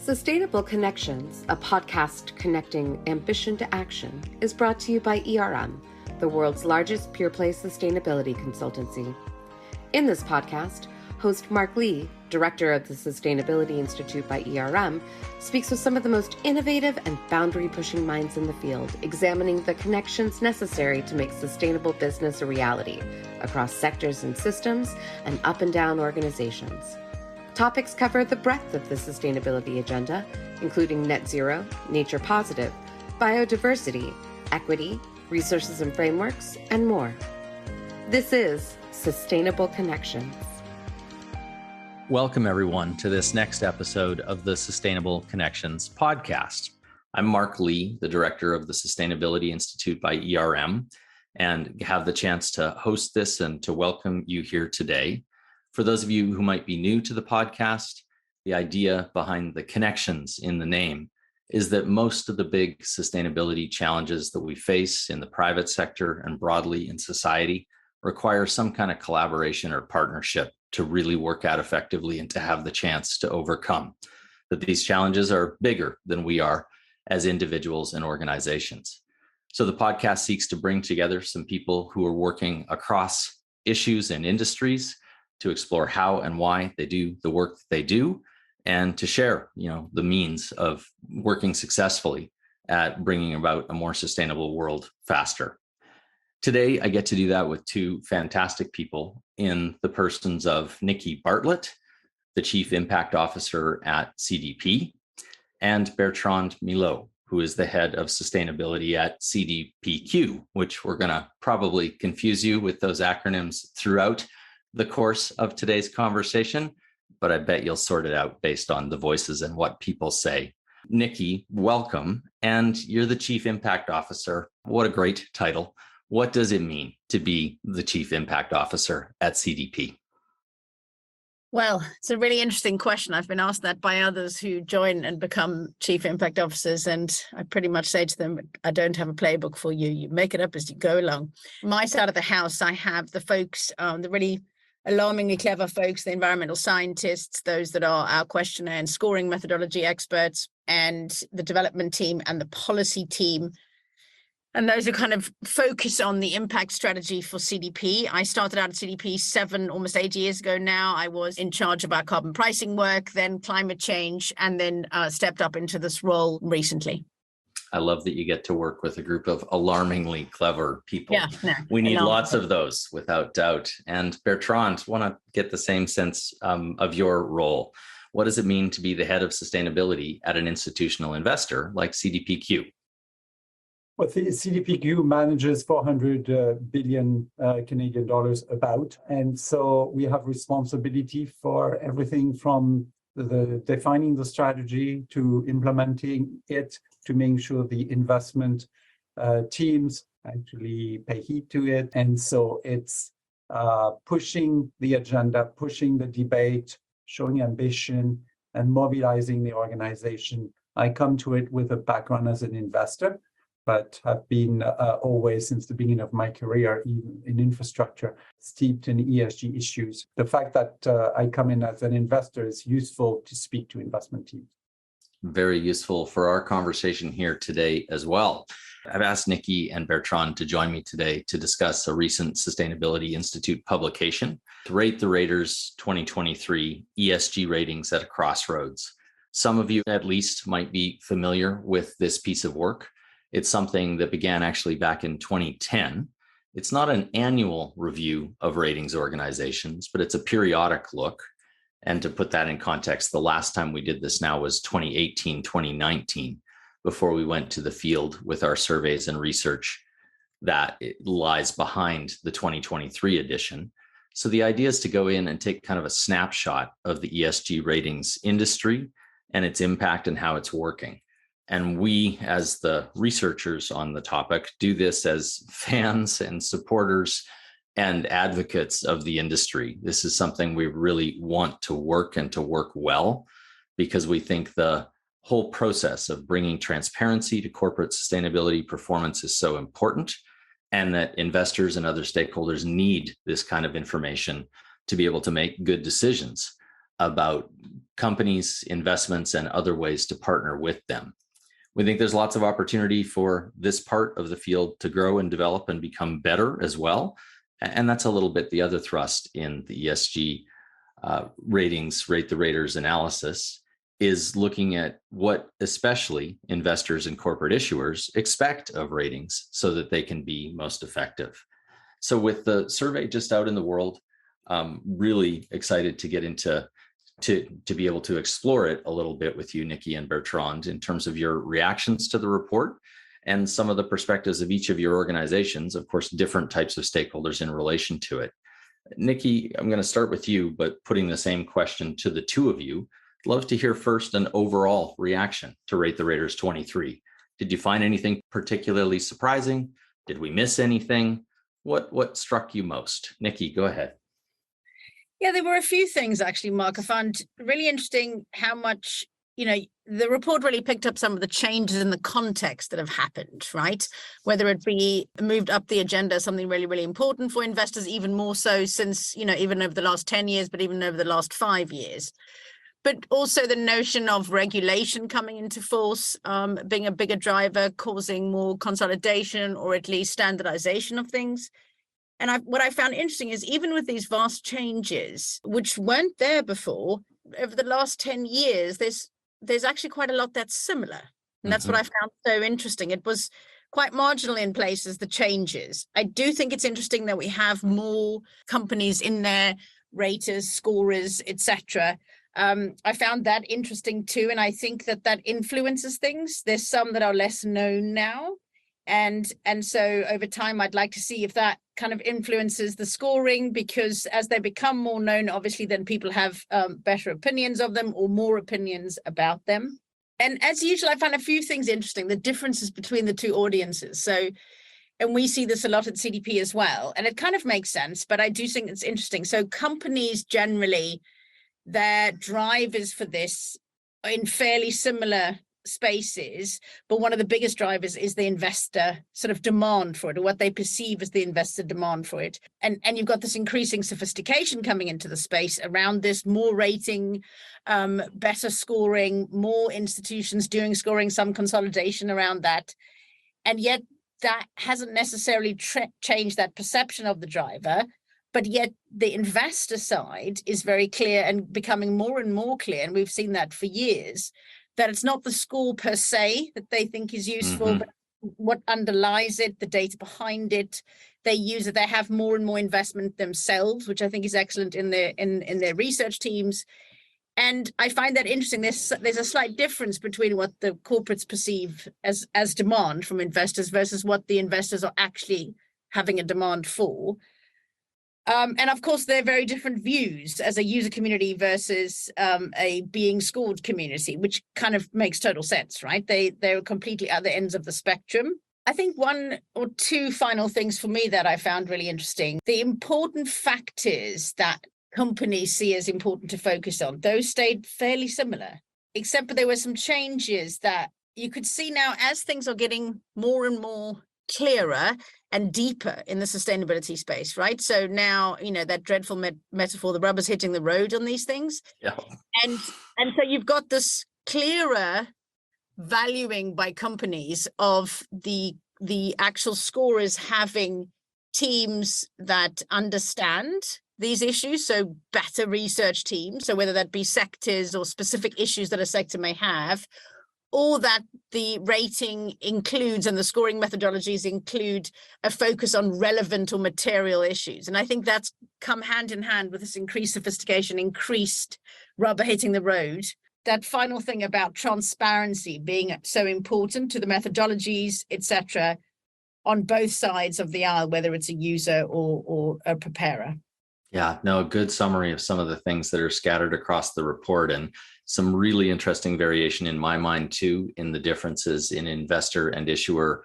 Sustainable Connections, a podcast connecting ambition to action, is brought to you by ERM, the world's largest pure-play sustainability consultancy. In this podcast, host Mark Lee, director of the Sustainability Institute by ERM, speaks with some of the most innovative and boundary-pushing minds in the field, examining the connections necessary to make sustainable business a reality across sectors and systems and up and down organizations. Topics cover the breadth of the sustainability agenda, including net zero, nature positive, biodiversity, equity, resources and frameworks, and more. This is Sustainable Connections. Welcome, everyone, to this next episode of the Sustainable Connections podcast. I'm Mark Lee, the director of the Sustainability Institute by ERM, and have the chance to host this and to welcome you here today. For those of you who might be new to the podcast, the idea behind the connections in the name is that most of the big sustainability challenges that we face in the private sector and broadly in society require some kind of collaboration or partnership to really work out effectively and to have the chance to overcome. That these challenges are bigger than we are as individuals and organizations. So the podcast seeks to bring together some people who are working across issues and industries to explore how and why they do the work that they do, and to share, the means of working successfully at bringing about a more sustainable world faster. Today, I get to do that with two fantastic people in the persons of Nikki Bartlett, the Chief Impact Officer at CDP, and Bertrand Millot, who is the head of sustainability at CDPQ, which we're going to probably confuse you with those acronyms throughout the course of today's conversation, but I bet you'll sort it out based on the voices and what people say. Nikki, welcome. And you're the Chief Impact Officer. What a great title. What does it mean to be the Chief Impact Officer at CDP? Well, it's a really interesting question. I've been asked that by others who join and become Chief Impact Officers, and I pretty much say to them, I don't have a playbook for you. You make it up as you go along. My side of the house, I have the folks, the really alarmingly clever folks, the environmental scientists, those that are our questionnaire and scoring methodology experts, and the development team and the policy team. And those are kind of focus on the impact strategy for CDP. I started out at CDP almost 8 years ago now. I was in charge of our carbon pricing work, then climate change, and then stepped up into this role recently. I love that you get to work with a group of alarmingly clever people. Yeah, we need lots of those, without doubt. And Bertrand, want to get the same sense of your role. What does it mean to be the head of sustainability at an institutional investor like CDPQ? Well, the CDPQ manages 400 billion Canadian dollars about. And so we have responsibility for everything from the defining the strategy to implementing it, to making sure the investment teams actually pay heed to it. And so it's pushing the agenda, pushing the debate, showing ambition, and mobilizing the organization. I come to it with a background as an investor, but have been always, since the beginning of my career, even in infrastructure, steeped in ESG issues. The fact that I come in as an investor is useful to speak to investment teams. Very useful for our conversation here today as well. I've asked Nikki and Bertrand to join me today to discuss a recent Sustainability Institute publication, to rate the raters 2023 ESG ratings at a crossroads. Some of you at least might be familiar with this piece of work. It's something that began actually back in 2010. It's not an annual review of ratings organizations, but it's a periodic look. And to put that in context, the last time we did this now was 2018, 2019, before we went to the field with our surveys and research that lies behind the 2023 edition. So the idea is to go in and take kind of a snapshot of the ESG ratings industry and its impact and how it's working. And we, as the researchers on the topic, do this as fans and supporters and advocates of the industry. This is something we really want to work and to work well, because we think the whole process of bringing transparency to corporate sustainability performance is so important, and that investors and other stakeholders need this kind of information to be able to make good decisions about companies, investments, and other ways to partner with them. We think there's lots of opportunity for this part of the field to grow and develop and become better as well. And that's a little bit the other thrust in the ESG ratings, rate the raters analysis, is looking at what especially investors and corporate issuers expect of ratings so that they can be most effective. So with the survey just out in the world, really excited to get into to be able to explore it a little bit with you, Nikki and Bertrand, in terms of your reactions to the report and some of the perspectives of each of your organizations, of course, different types of stakeholders in relation to it. Nikki, I'm going to start with you, but putting the same question to the two of you. Love to hear first an overall reaction to Rate the Raters 23. Did you find anything particularly surprising? Did we miss anything? What struck you most? Nikki, go ahead. Yeah, there were a few things actually, Mark. I found really interesting how much, the report really picked up some of the changes in the context that have happened, right? Whether it be moved up the agenda, something really, really important for investors, even more so since, even over the last 10 years, but even over the last 5 years. But also the notion of regulation coming into force, being a bigger driver, causing more consolidation or at least standardization of things. And what I found interesting is even with these vast changes, which weren't there before, over the last 10 years, there's actually quite a lot that's similar. And that's what I found so interesting. It was quite marginal in places, the changes. I do think it's interesting that we have more companies in there, raters, scorers, etc. I found that interesting too. And I think that influences things. There's some that are less known now. And so over time, I'd like to see if that kind of influences the scoring, because as they become more known, obviously, then people have better opinions of them or more opinions about them. And as usual, I found a few things interesting, the differences between the two audiences. So, and we see this a lot at CDP as well, and it kind of makes sense, but I do think it's interesting. So companies generally, their drivers for this are in fairly similar spaces, but one of the biggest drivers is the investor sort of demand for it, or what they perceive as the investor demand for it. And you've got this increasing sophistication coming into the space around this, more rating, better scoring, more institutions doing scoring, some consolidation around that. And yet that hasn't necessarily changed that perception of the driver, but yet the investor side is very clear and becoming more and more clear, and we've seen that for years, that it's not the score per se that they think is useful, but what underlies it, the data behind it. They use it, they have more and more investment themselves, which I think is excellent in their research teams. And I find that interesting. There's a slight difference between what the corporates perceive as demand from investors versus what the investors are actually having a demand for. And of course, they're very different views as a user community versus a being scored community, which kind of makes total sense, right? They're completely other ends of the spectrum. I think one or two final things for me that I found really interesting. The important factors that companies see as important to focus on, those stayed fairly similar, except that there were some changes that you could see now as things are getting more and more clearer and deeper in the sustainability space, right? So now, that dreadful metaphor, the rubber's hitting the road on these things. Yeah. And so you've got this clearer valuing by companies of the actual scorers having teams that understand these issues, so better research teams, so whether that be sectors or specific issues that a sector may have, or that the rating includes and the scoring methodologies include a focus on relevant or material issues. And I think that's come hand in hand with this increased sophistication, increased rubber hitting the road. That final thing about transparency being so important to the methodologies, etc., on both sides of the aisle, whether it's a user or a preparer. Yeah, no, a good summary of some of the things that are scattered across the report, and some really interesting variation in my mind too, in the differences in investor and issuer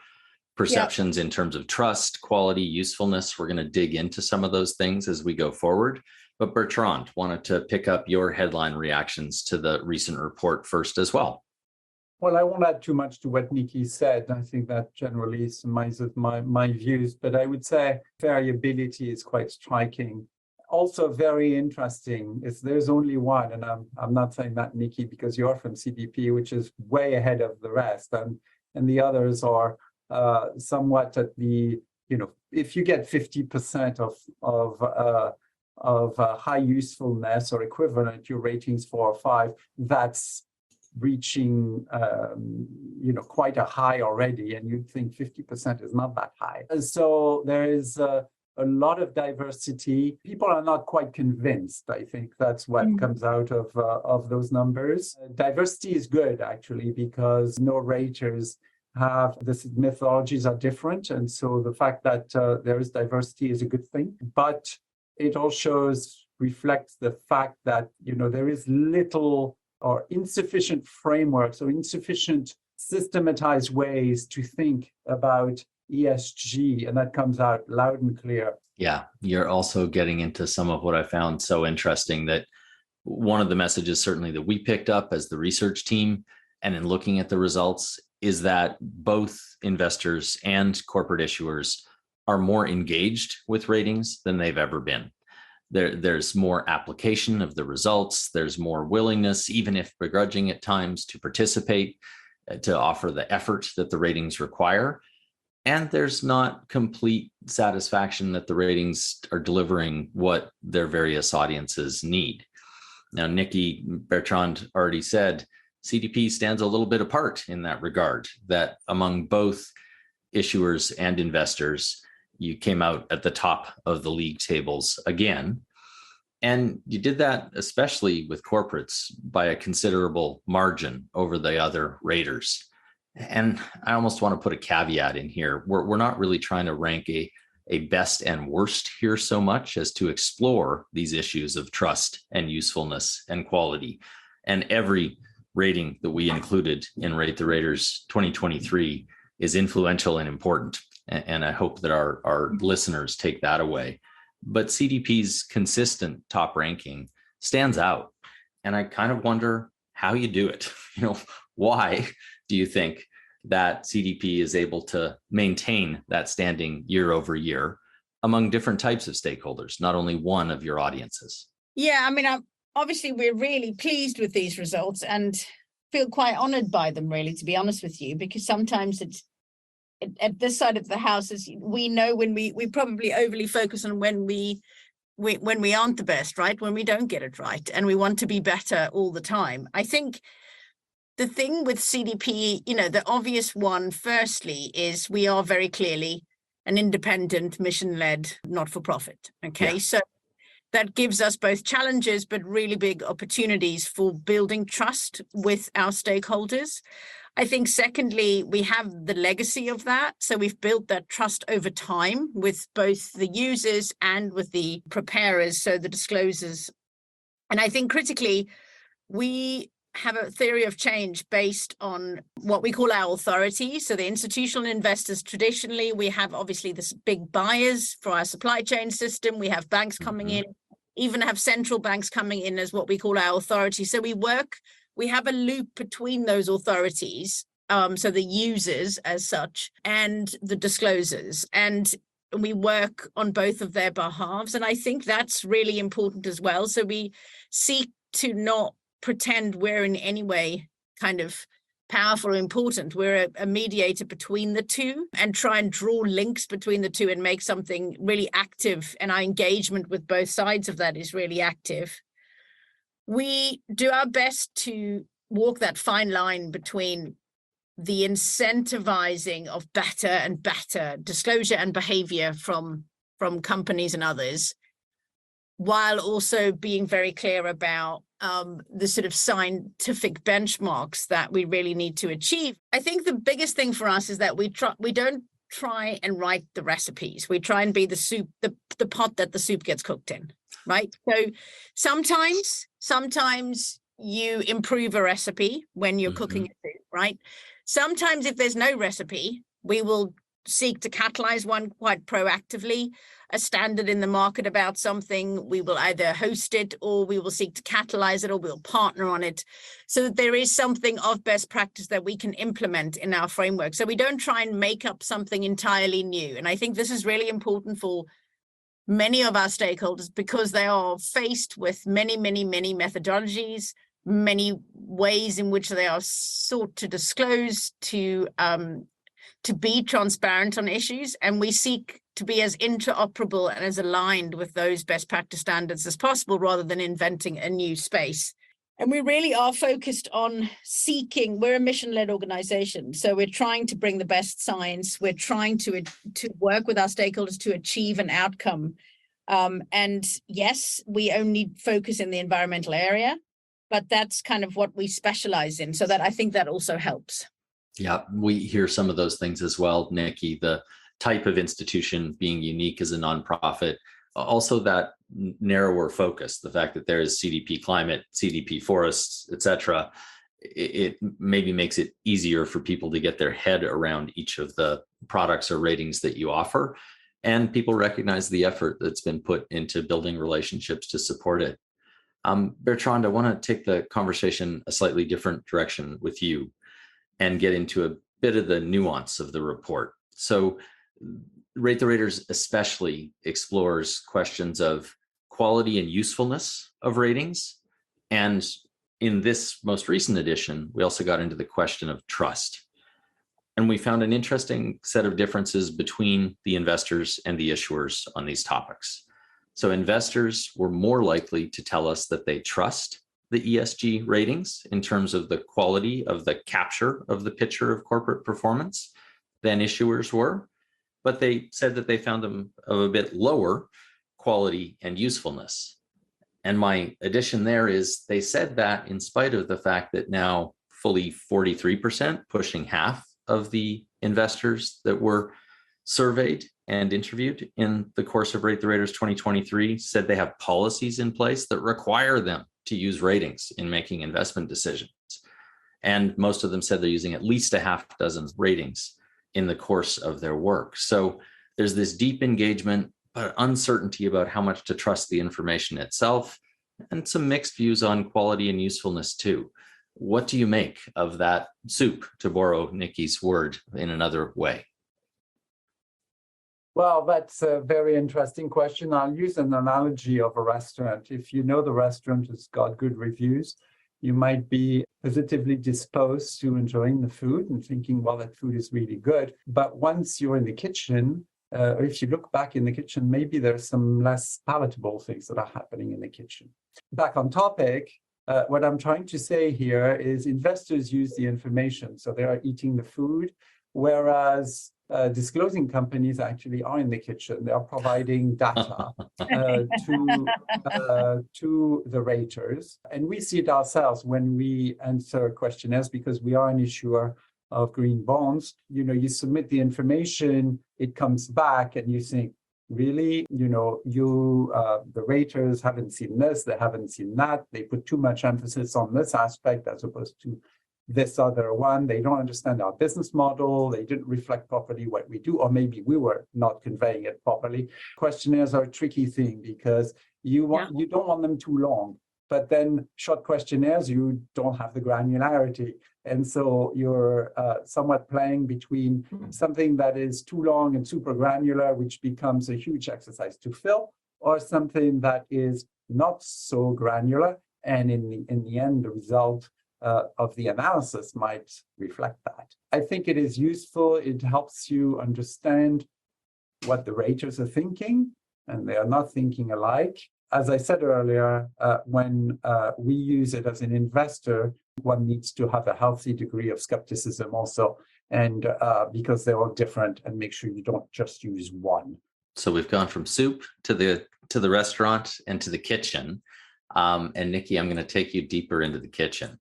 perceptions in terms of trust, quality, usefulness. We're going to dig into some of those things as we go forward. But Bertrand, wanted to pick up your headline reactions to the recent report first as well. Well, I won't add too much to what Nikki said. I think that generally summarizes my views, but I would say variability is quite striking. also very interesting is there's only one, and I'm not saying that, Nikki, because you're from CDP, which is way ahead of the rest, and the others are somewhat at the, if you get 50% of high usefulness or equivalent, your ratings 4 or 5, that's reaching quite a high already, and you'd think 50% is not that high. And so there is a lot of diversity. People are not quite convinced. I think that's what comes out of those numbers. Diversity is good, actually, because no raters have the methodologies are different, and so the fact that there is diversity is a good thing. But it also reflects the fact that there is little or insufficient frameworks or insufficient systematized ways to think about ESG, and that comes out loud and clear. Yeah, you're also getting into some of what I found so interesting, that one of the messages certainly that we picked up as the research team and in looking at the results is that both investors and corporate issuers are more engaged with ratings than they've ever been. There's more application of the results. There's more willingness, even if begrudging at times, to participate, to offer the effort that the ratings require. And there's not complete satisfaction that the ratings are delivering what their various audiences need. Now, Nikki, Bertrand already said, CDP stands a little bit apart in that regard, that among both issuers and investors, you came out at the top of the league tables again. And you did that especially with corporates by a considerable margin over the other raters. And I almost want to put a caveat in here. We're not really trying to rank a best and worst here so much as to explore these issues of trust and usefulness and quality. And every rating that we included in Rate the Raters 2023 is influential and important. And I hope that our listeners take that away. But CDP's consistent top ranking stands out. And I kind of wonder how you do it. Why do you think that CDP is able to maintain that standing year over year among different types of stakeholders, not only one of your audiences? Yeah, I mean, obviously, we're really pleased with these results and feel quite honored by them, really, to be honest with you, because sometimes at this side of the house, as we know, when we probably overly focus on when we aren't the best, right? When we don't get it right, and we want to be better all the time. I think the thing with CDP, the obvious one, firstly, is we are very clearly an independent, mission-led, not-for-profit. Okay, yeah. So that gives us both challenges, but really big opportunities for building trust with our stakeholders. I think, secondly, we have the legacy of that. So we've built that trust over time with both the users and with the preparers, so the disclosers. And I think critically, we have a theory of change based on what we call our authority. So the institutional investors, traditionally, we have obviously this big buyers for our supply chain system. We have banks coming in, even have central banks coming in as what we call our authority. So we have a loop between those authorities, so the users as such, and the disclosers. And we work on both of their behalves. And I think that's really important as well. So we seek to not pretend we're in any way kind of powerful or important. We're a mediator between the two and try and draw links between the two and make something really active. And our engagement with both sides of that is really active. We do our best to walk that fine line between the incentivizing of better and better disclosure and behavior from companies and others, while also being very clear about the sort of scientific benchmarks that we really need to achieve. I think the biggest thing for us is that we don't try and write the recipes. We try and be the soup, the pot that the soup gets cooked in, right? So sometimes you improve a recipe when you're cooking a soup, right? Sometimes if there's no recipe, we will seek to catalyze one quite proactively, a standard in the market about something. We will either host it or we will seek to catalyze it or we'll partner on it so that there is something of best practice that we can implement in our framework. So we don't try and make up something entirely new. And I think this is really important for many of our stakeholders, because they are faced with many methodologies, many ways in which they are sought to disclose, to be transparent on issues, and we seek to be as interoperable and as aligned with those best practice standards as possible, rather than inventing a new space. And we really are focused on we're a mission-led organization. So we're trying to bring the best science. We're trying to work with our stakeholders to achieve an outcome. And yes, we only focus in the environmental area, but that's kind of what we specialize in. So that I think that also helps. Yeah, we hear some of those things as well, Nikki, the type of institution being unique as a nonprofit. Also that narrower focus, the fact that there is CDP climate, CDP forests, et cetera, it maybe makes it easier for people to get their head around each of the products or ratings that you offer. And people recognize the effort that's been put into building relationships to support it. Bertrand, I want to take the conversation a slightly different direction with you and get into a bit of the nuance of the report. So Rate the Raters especially explores questions of quality and usefulness of ratings. And in this most recent edition, we also got into the question of trust. And we found an interesting set of differences between the investors and the issuers on these topics. So investors were more likely to tell us that they trust the ESG ratings in terms of the quality of the capture of the picture of corporate performance than issuers were. But they said that they found them of a bit lower quality and usefulness. And my addition there is they said that in spite of the fact that now fully 43%, pushing half of the investors that were surveyed and interviewed in the course of Rate the Raters 2023 said they have policies in place that require them to use ratings in making investment decisions. And most of them said they're using at least a half dozen ratings in the course of their work. So there's this deep engagement, but uncertainty about how much to trust the information itself, and some mixed views on quality and usefulness too. What do you make of that soup, to borrow Nikki's word in another way? Well, that's a very interesting question. I'll use an analogy of a restaurant. If you know the restaurant has got good reviews, you might be positively disposed to enjoying the food and thinking, well, that food is really good. But once you're in the kitchen, or if you look back in the kitchen, maybe there's some less palatable things that are happening in the kitchen. Back on topic, what I'm trying to say here is investors use the information. So they are eating the food, whereas disclosing companies actually are in the kitchen. They are providing data to the raters. And we see it ourselves when we answer questionnaires, because we are an issuer of green bonds. You know, you submit the information, it comes back, and you think, really, the raters haven't seen this, they haven't seen that. They put too much emphasis on this aspect as opposed to this other one. They don't understand our business model. They didn't reflect properly what we do, or maybe we were not conveying it properly. Questionnaires are a tricky thing because you don't want them too long, but then short questionnaires, you don't have the granularity. And so you're somewhat playing between something that is too long and super granular, which becomes a huge exercise to fill, or something that is not so granular. And in the end, the result of the analysis might reflect that. I think it is useful. It helps you understand what the raters are thinking, and they are not thinking alike. As I said earlier, when we use it as an investor, one needs to have a healthy degree of skepticism also, and because they're all different, and make sure you don't just use one. So we've gone from soup to the restaurant and to the kitchen. And Nikki, I'm going to take you deeper into the kitchen.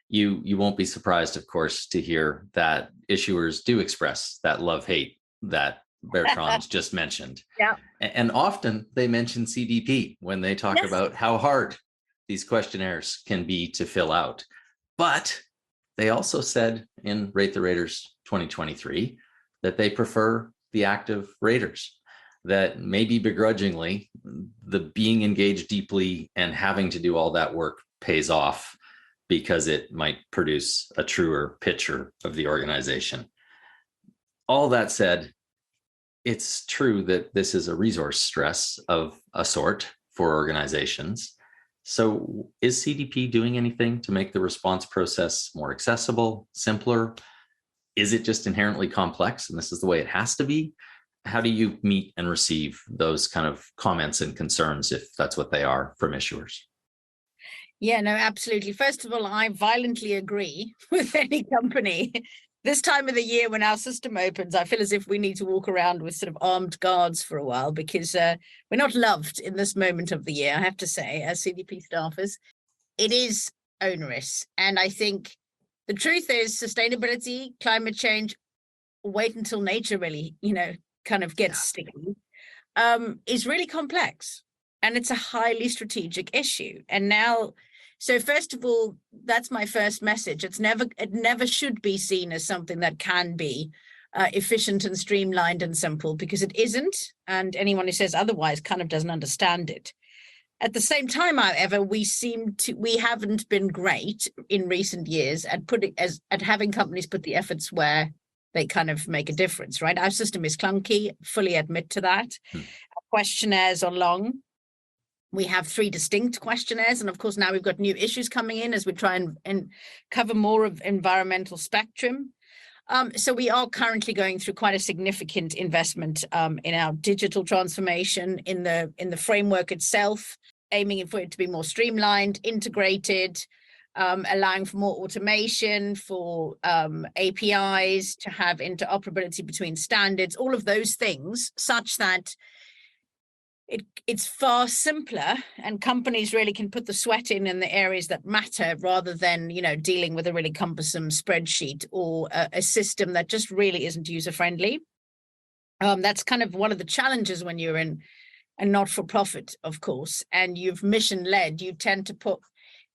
You won't be surprised, of course, to hear that issuers do express that love-hate that Bertrand just mentioned. Yeah. And often they mention CDP when they talk about how hard these questionnaires can be to fill out. But they also said in Rate the Raters 2023 that they prefer the active raters, that maybe begrudgingly, the being engaged deeply and having to do all that work pays off because it might produce a truer picture of the organization. All that said, it's true that this is a resource stress of a sort for organizations. So is CDP doing anything to make the response process more accessible, simpler? Is it just inherently complex and this is the way it has to be? How do you meet and receive those kind of comments and concerns, if that's what they are, from issuers? Yeah, no, absolutely. First of all, I violently agree with any company. This time of the year when our system opens, I feel as if we need to walk around with sort of armed guards for a while, because we're not loved in this moment of the year, I have to say, as CDP staffers. It is onerous. And I think the truth is sustainability, climate change, wait until nature really, kind of gets sticky, is really complex. And it's a highly strategic issue. And now, so first of all, that's my first message. It never should be seen as something that can be efficient and streamlined and simple, because it isn't. And anyone who says otherwise kind of doesn't understand it. At the same time, however, we haven't been great in recent years at having companies put the efforts where they kind of make a difference, right? Our system is clunky, fully admit to that. Our questionnaires are long. We have 3 distinct questionnaires. And of course, now we've got new issues coming in as we try and cover more of environmental spectrum. So we are currently going through quite a significant investment in our digital transformation, in the framework itself, aiming for it to be more streamlined, integrated, allowing for more automation, for APIs, to have interoperability between standards, all of those things, such that it's far simpler and companies really can put the sweat in the areas that matter, rather than, dealing with a really cumbersome spreadsheet or a system that just really isn't user-friendly. That's kind of one of the challenges when you're in a not-for-profit, of course, and you've mission-led. You tend to put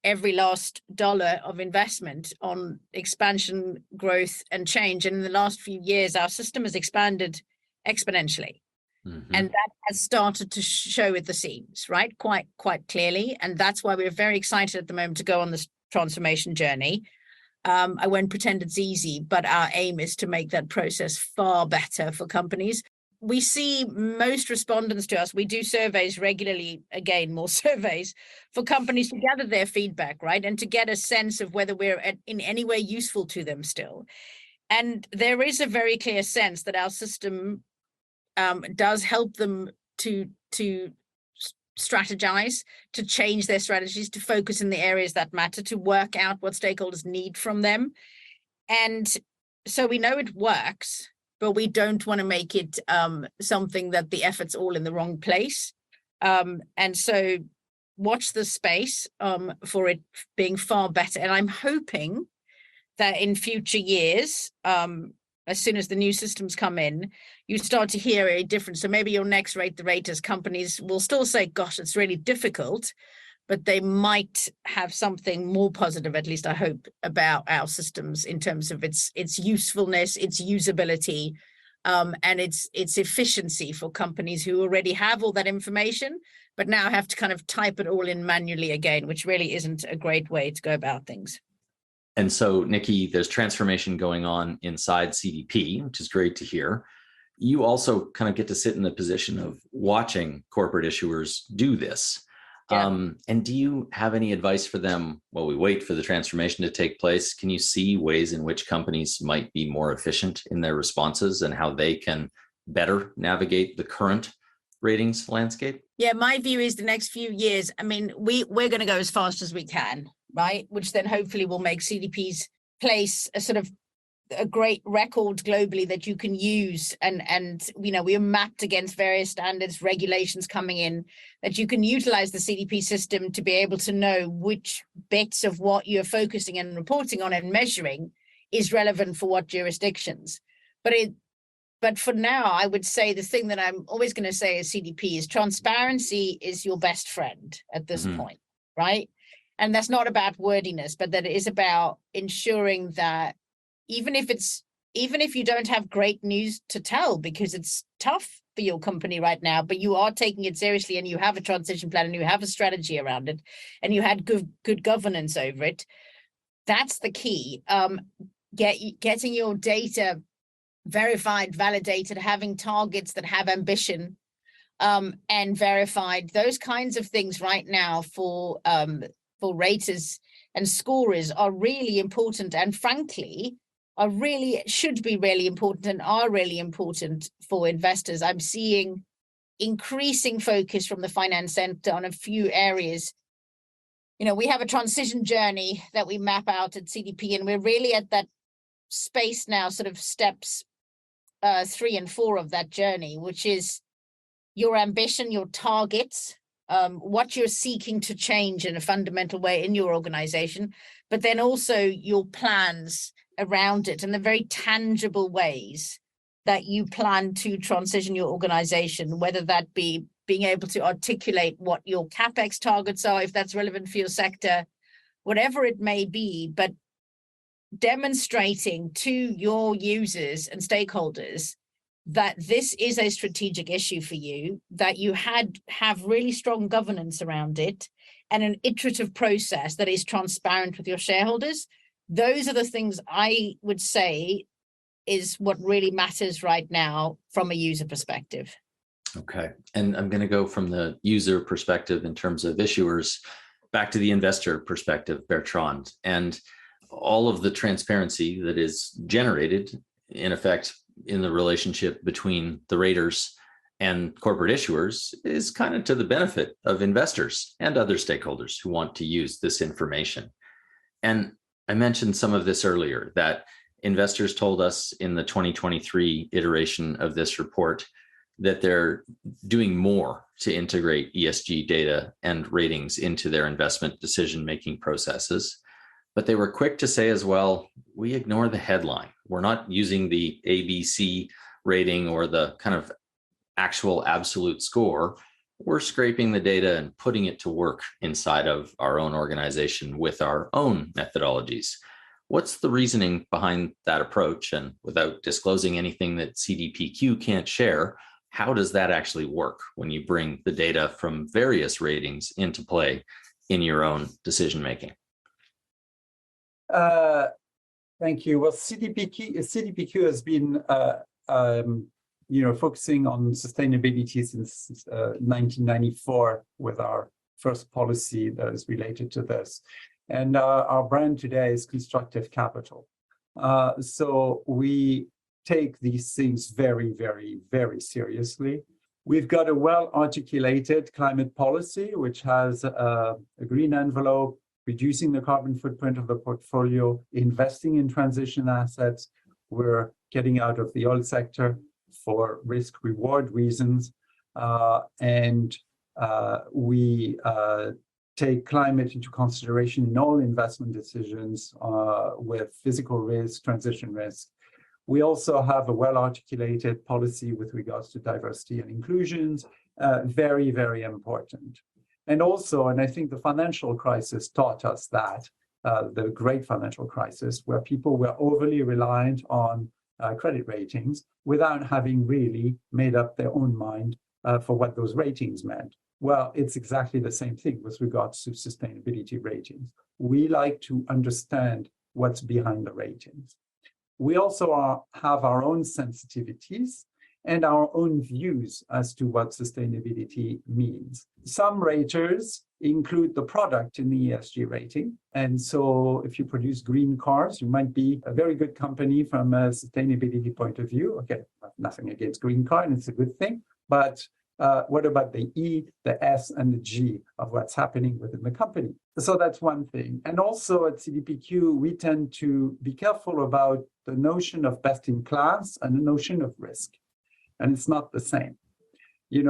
every last dollar of investment on expansion, growth, and change. And in the last few years, our system has expanded exponentially. Mm-hmm. And that has started to show at the seams, right? Quite clearly. And that's why we're very excited at the moment to go on this transformation journey. I won't pretend it's easy, but our aim is to make that process far better for companies. We see most respondents to us. We do surveys regularly, again, more surveys for companies to gather their feedback, right? And to get a sense of whether we're in any way useful to them still. And there is a very clear sense that our system does help them to strategize, to change their strategies, to focus in the areas that matter, to work out what stakeholders need from them. And so we know it works, but we don't want to make it something that the effort's all in the wrong place. And so watch the space for it being far better. And I'm hoping that in future years, as soon as the new systems come in, you start to hear a difference. So maybe your next Rate the Raters companies will still say, gosh, it's really difficult, but they might have something more positive, at least I hope, about our systems in terms of its usefulness, its usability, and its efficiency for companies who already have all that information, but now have to kind of type it all in manually again, which really isn't a great way to go about things. And so, Nikki, there's transformation going on inside CDP, which is great to hear. You also kind of get to sit in the position of watching corporate issuers do this. Yeah. And do you have any advice for them while we wait for the transformation to take place? Can you see ways in which companies might be more efficient in their responses and how they can better navigate the current ratings landscape? Yeah, my view is the next few years, we're going to go as fast as we can, right? Which then hopefully will make CDP's place a sort of a great record globally that you can use. And we are mapped against various standards, regulations coming in, that you can utilize the CDP system to be able to know which bits of what you're focusing and reporting on and measuring is relevant for what jurisdictions. But for now, I would say the thing that I'm always going to say as CDP is transparency is your best friend at this point, right? And that's not about wordiness, but that it is about ensuring that even if you don't have great news to tell, because it's tough for your company right now, but you are taking it seriously and you have a transition plan and you have a strategy around it and you had good governance over it, that's the key. Getting your data verified, validated, having targets that have ambition, and verified, those kinds of things right now for raters and scorers are really important, and frankly should be really important and are really important for investors. I'm seeing increasing focus from the finance sector on a few areas. We have a transition journey that we map out at CDP, and we're really at that space now, sort of steps 3 and 4 of that journey, which is your ambition, your targets, what you're seeking to change in a fundamental way in your organization, but then also your plans around it and the very tangible ways that you plan to transition your organization, whether that be being able to articulate what your CapEx targets are, if that's relevant for your sector, whatever it may be, but demonstrating to your users and stakeholders that this is a strategic issue for you, that you have really strong governance around it, and an iterative process that is transparent with your shareholders. Those are the things I would say is what really matters right now from a user perspective. Okay. And I'm going to go from the user perspective in terms of issuers back to the investor perspective, Bertrand, and all of the transparency that is generated, in effect, in the relationship between the raters and corporate issuers is kind of to the benefit of investors and other stakeholders who want to use this information. And I mentioned some of this earlier, that investors told us in the 2023 iteration of this report that they're doing more to integrate ESG data and ratings into their investment decision-making processes. But they were quick to say as well, we ignore the headline. We're not using the ABC rating or the kind of actual absolute score. We're scraping the data and putting it to work inside of our own organization with our own methodologies. What's the reasoning behind that approach? And without disclosing anything that CDPQ can't share, how does that actually work when you bring the data from various ratings into play in your own decision-making? Thank you. Well, CDPQ has been, focusing on sustainability since 1994 with our first policy that is related to this. And our brand today is Constructive Capital. So we take these things very, very, very seriously. We've got a well-articulated climate policy, which has a green envelope, reducing the carbon footprint of the portfolio, investing in transition assets. We're getting out of the oil sector for risk-reward reasons. And we take climate into consideration in all investment decisions with physical risk, transition risk. We also have a well-articulated policy with regards to diversity and inclusions, very, very important. And also, and I think the financial crisis taught us that, the great financial crisis, where people were overly reliant on credit ratings without having really made up their own mind for what those ratings meant. Well, it's exactly the same thing with regards to sustainability ratings. We like to understand what's behind the ratings. We also have our own sensitivities and our own views as to what sustainability means. Some raters include the product in the ESG rating. And so if you produce green cars, you might be a very good company from a sustainability point of view. Okay, nothing against green car, and it's a good thing. But what about the E, the S, and the G of what's happening within the company? So that's one thing. And also at CDPQ, we tend to be careful about the notion of best in class and the notion of risk. And it's not the same.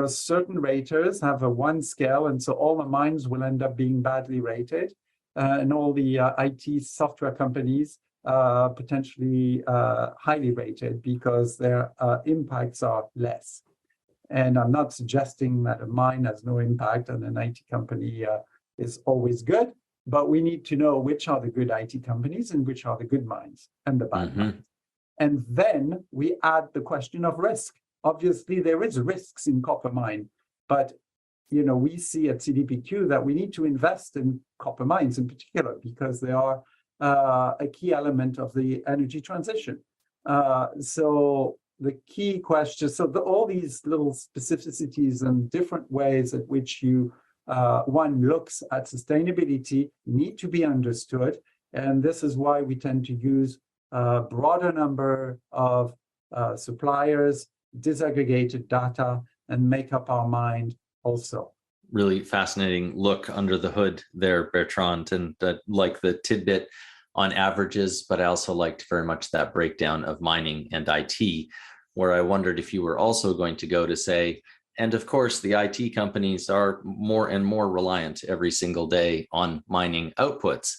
Certain raters have a one scale, and so all the mines will end up being badly rated, and all the IT software companies potentially highly rated because their impacts are less. And I'm not suggesting that a mine has no impact and an IT company is always good, but we need to know which are the good IT companies and which are the good mines and the bad mines. And then we add the question of risk. Obviously, there is risks in copper mine, but we see at CDPQ that we need to invest in copper mines in particular because they are a key element of the energy transition. So the key question, all these little specificities and different ways at which one looks at sustainability need to be understood. And this is why we tend to use a broader number of suppliers, disaggregated data, and make up our mind also. Really fascinating look under the hood there, Bertrand, and like the tidbit on averages, but I also liked very much that breakdown of mining and IT, where I wondered if you were also going to go to say, and of course, the IT companies are more and more reliant every single day on mining outputs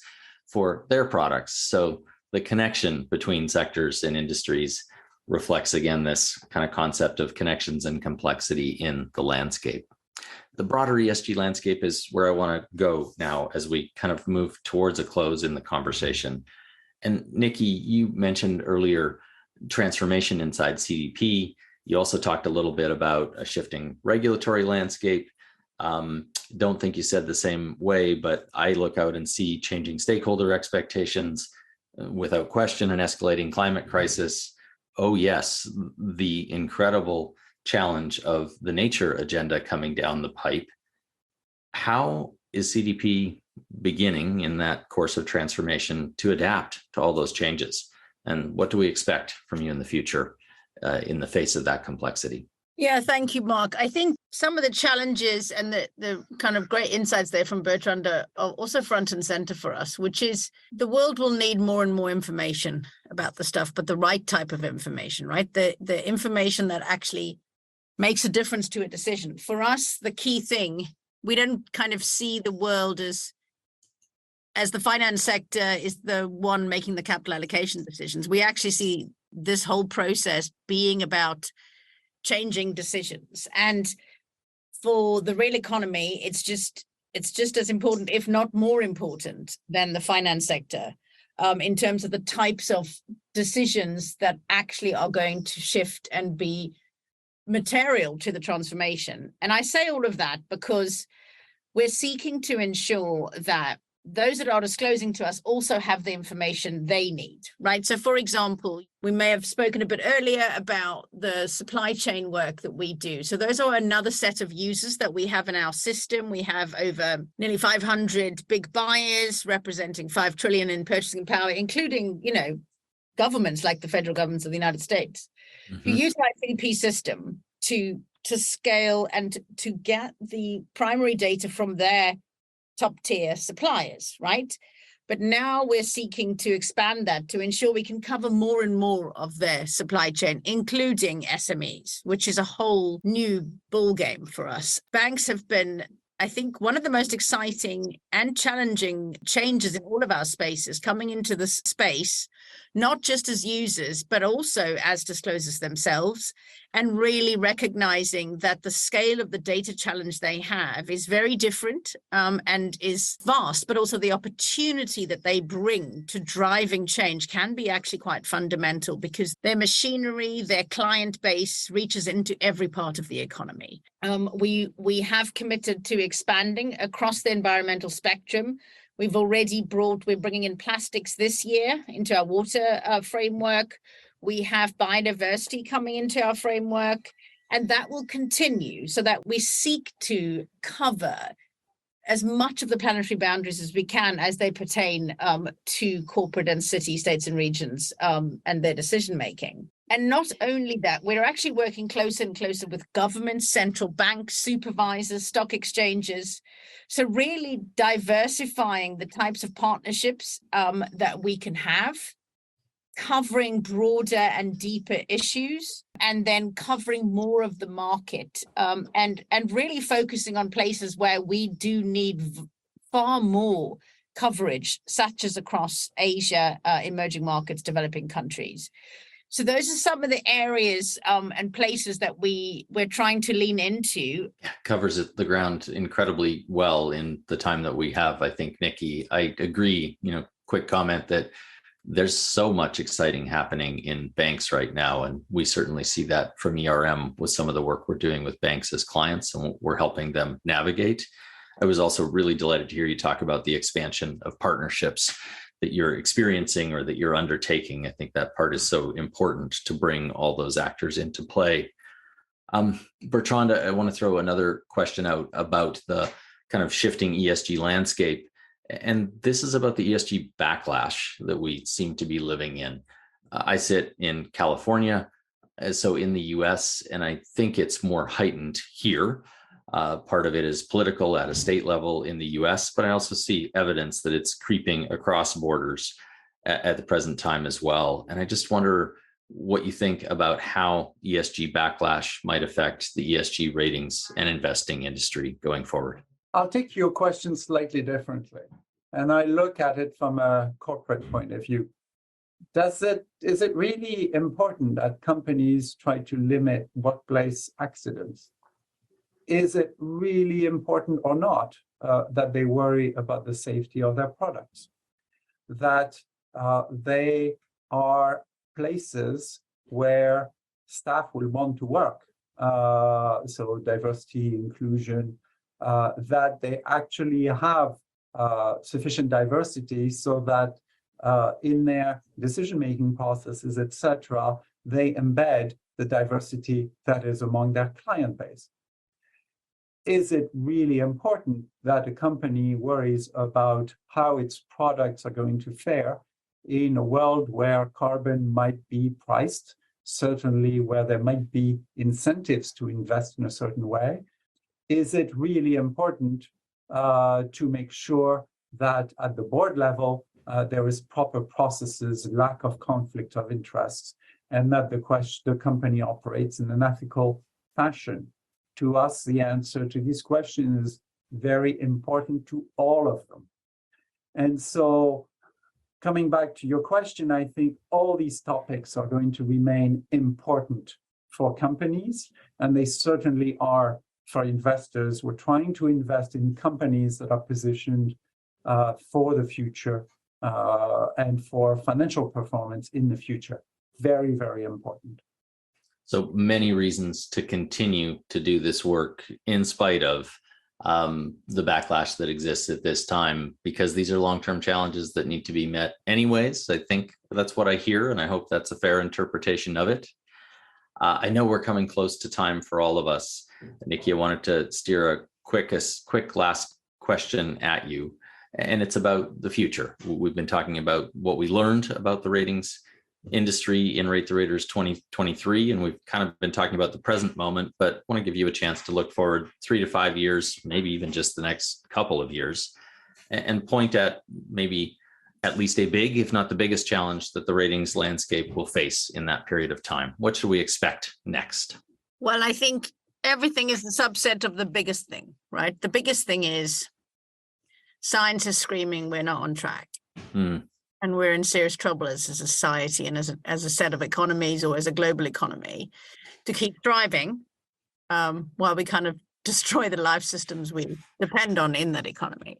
for their products. So the connection between sectors and industries reflects, again, this kind of concept of connections and complexity in the landscape. The broader ESG landscape is where I want to go now as we kind of move towards a close in the conversation. And Nikki, you mentioned earlier transformation inside CDP. You also talked a little bit about a shifting regulatory landscape. Don't think you said the same way, but I look out and see changing stakeholder expectations, without question, an escalating climate crisis. Oh yes, the incredible challenge of the nature agenda coming down the pipe. How is CDP beginning in that course of transformation to adapt to all those changes? And what do we expect from you in the future in the face of that complexity? Yeah, thank you, Mark. I think some of the challenges and the kind of great insights there from Bertrand are also front and center for us, which is the world will need more and more information about the stuff, but the right type of information, right? The information that actually makes a difference to a decision. For us, the key thing, we don't kind of see the world as the finance sector is the one making the capital allocation decisions. We actually see this whole process being about changing decisions. And for the real economy, it's just as important, if not more important, than the finance sector in terms of the types of decisions that actually are going to shift and be material to the transformation. And I say all of that because we're seeking to ensure that those that are disclosing to us also have the information they need, right? So for example, we may have spoken a bit earlier about the supply chain work that we do. So those are another set of users that we have in our system. We have over nearly 500 big buyers representing 5 trillion in purchasing power, including, governments like the federal governments of the United States, who use our CDP system to scale and to get the primary data from their top tier suppliers, right? But now we're seeking to expand that to ensure we can cover more and more of their supply chain, including SMEs, which is a whole new ballgame for us. Banks have been, I think, one of the most exciting and challenging changes in all of our spaces coming into this space, not just as users, but also as disclosers themselves, and really recognizing that the scale of the data challenge they have is very different and is vast, but also the opportunity that they bring to driving change can be actually quite fundamental because their machinery, their client base reaches into every part of the economy. We have committed to expanding across the environmental spectrum. We're bringing in plastics this year into our water framework. We have biodiversity coming into our framework, and that will continue so that we seek to cover as much of the planetary boundaries as we can as they pertain to corporate and city, states and regions and their decision making. And not only that, we're actually working closer and closer with governments, central banks, supervisors, stock exchanges. So really diversifying the types of partnerships that we can have, covering broader and deeper issues, and then covering more of the market and really focusing on places where we do need far more coverage, such as across Asia, emerging markets, developing countries. So those are some of the areas and places that we're trying to lean into. Covers the ground incredibly well in the time that we have, I think, Nikki. I agree, quick comment that there's so much exciting happening in banks right now. And we certainly see that from ERM with some of the work we're doing with banks as clients, and we're helping them navigate. I was also really delighted to hear you talk about the expansion of partnerships that you're experiencing or that you're undertaking. I think that part is so important to bring all those actors into play. Bertrand, I want to throw another question out about the kind of shifting ESG landscape. And this is about the ESG backlash that we seem to be living in. I sit in California, so in the US, and I think it's more heightened here. Part of it is political at a state level in the US, but I also see evidence that it's creeping across borders at the present time as well. And I just wonder what you think about how ESG backlash might affect the ESG ratings and investing industry going forward. I'll take your question slightly differently, and I look at it from a corporate point of view. Is it really important that companies try to limit workplace accidents? Is it really important or not that they worry about the safety of their products? That they are places where staff will want to work, so diversity, inclusion, that they actually have sufficient diversity so that in their decision-making processes, etc., they embed the diversity that is among their client base. Is it really important that a company worries about how its products are going to fare in a world where carbon might be priced, certainly where there might be incentives to invest in a certain way? Is it really important to make sure that at the board level, there is proper processes, lack of conflict of interests, and that the company operates in an ethical fashion? To us, the answer to this question is very important to all of them. And so, coming back to your question, I think all these topics are going to remain important for companies, and they certainly are for investors. We're trying to invest in companies that are positioned for the future and for financial performance in the future. Very, very important. So many reasons to continue to do this work in spite of the backlash that exists at this time, because these are long-term challenges that need to be met anyways. I think that's what I hear, and I hope that's a fair interpretation of it. I know we're coming close to time for all of us. Nikki, I wanted to steer a quick last question at you, and it's about the future. We've been talking about what we learned about the ratings industry in Rate the Raters 2023, and we've kind of been talking about the present moment, but I want to give you a chance to look forward 3 to 5 years, maybe even just the next couple of years, and point at maybe at least a big, if not the biggest challenge that the ratings landscape will face in that period of time. What should we expect next? Well, I think everything is a subset of the biggest thing, right? The biggest thing is science is screaming we're not on track. And we're in serious trouble as a society and as a set of economies, or as a global economy, to keep thriving while we kind of destroy the life systems we depend on in that economy.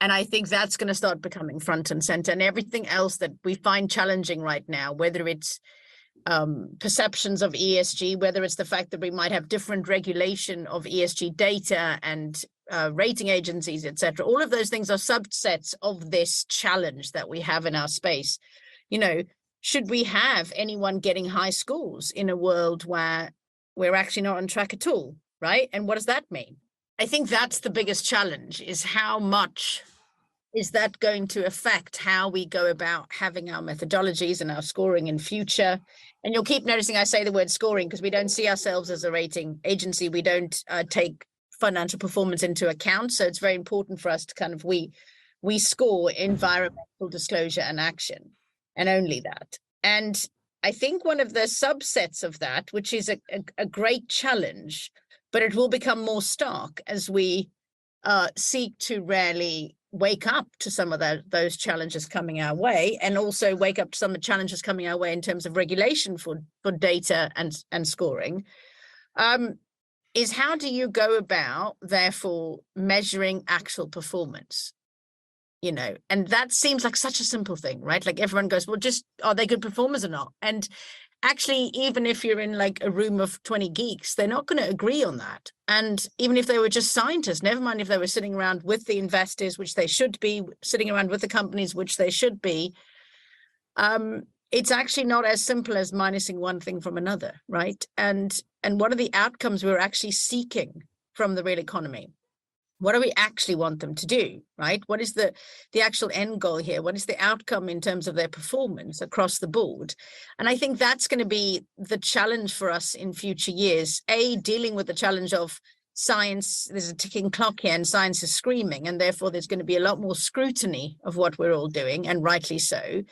And I think that's going to start becoming front and center. And everything else that we find challenging right now, whether it's perceptions of ESG, whether it's the fact that we might have different regulation of ESG data and rating agencies, etc. All of those things are subsets of this challenge that we have in our space. You know, should we have anyone getting high scores in a world where we're actually not on track at all, right? And what does that mean? I think that's the biggest challenge, is how much is that going to affect how we go about having our methodologies and our scoring in future? And you'll keep noticing I say the word scoring because we don't see ourselves as a rating agency. We don't take financial performance into account. So it's very important for us to kind of, we score environmental disclosure and action, and only that. And I think one of the subsets of that, which is a great challenge, but it will become more stark as we seek to really wake up to some of those challenges coming our way, and also wake up to some of the challenges coming our way in terms of regulation for data and scoring, is how do you go about, therefore, measuring actual performance? You know, and that seems like such a simple thing, right? Like everyone goes, well, just are they good performers or not? And actually, even if you're in like a room of 20 geeks, they're not going to agree on that. And even if they were just scientists, never mind if they were sitting around with the investors, which they should be, sitting around with the companies, which they should be, it's actually not as simple as minusing one thing from another, right? And what are the outcomes we're actually seeking from the real economy? What do we actually want them to do, right? What is the actual end goal here? What is the outcome in terms of their performance across the board? And I think that's going to be the challenge for us in future years. Dealing with the challenge of science, there's a ticking clock here and science is screaming, and therefore there's going to be a lot more scrutiny of what we're all doing, and rightly so.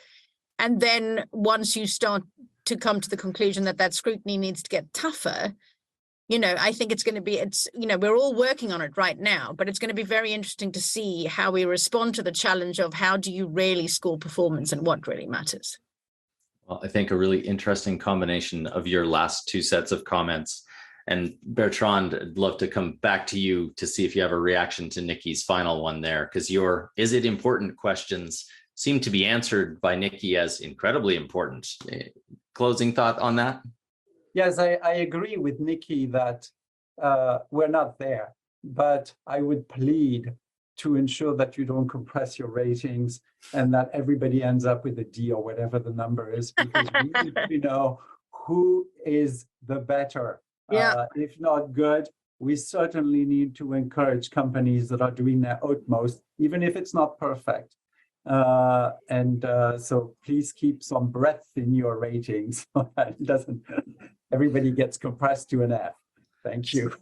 And then once you start to come to the conclusion that that scrutiny needs to get tougher, I think it's going to be, we're all working on it right now, but it's going to be very interesting to see how we respond to the challenge of how do you really score performance and what really matters. Well, I think a really interesting combination of your last two sets of comments. And Bertrand, I'd love to come back to you to see if you have a reaction to Nikki's final one there, because your "is it important" questions seem to be answered by Nikki as incredibly important. Closing thought on that? Yes, I agree with Nikki that we're not there, but I would plead to ensure that you don't compress your ratings and that everybody ends up with a D or whatever the number is, because we need to know who is the better. If not good, we certainly need to encourage companies that are doing their utmost, even if it's not perfect. So please keep some breadth in your ratings so that it doesn't, everybody gets compressed to an F. Thank you.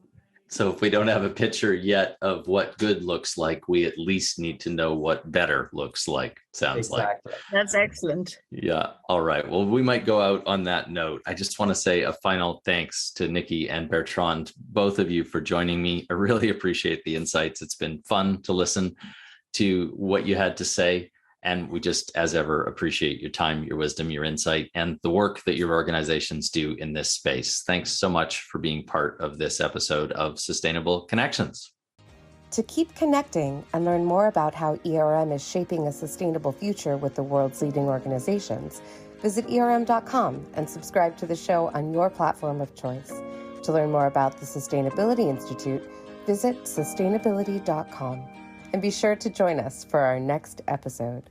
So if we don't have a picture yet of what good looks like, we at least need to know what better looks like, sounds exactly. like. That's excellent. Yeah. All right. Well, we might go out on that note. I just want to say a final thanks to Nikki and Bertrand, both of you, for joining me. I really appreciate the insights. It's been fun to listen to what you had to say. And we just, as ever, appreciate your time, your wisdom, your insight, and the work that your organizations do in this space. Thanks so much for being part of this episode of Sustainable Connections. To keep connecting and learn more about how ERM is shaping a sustainable future with the world's leading organizations, visit ERM.com and subscribe to the show on your platform of choice. To learn more about the Sustainability Institute, visit sustainability.com. And be sure to join us for our next episode.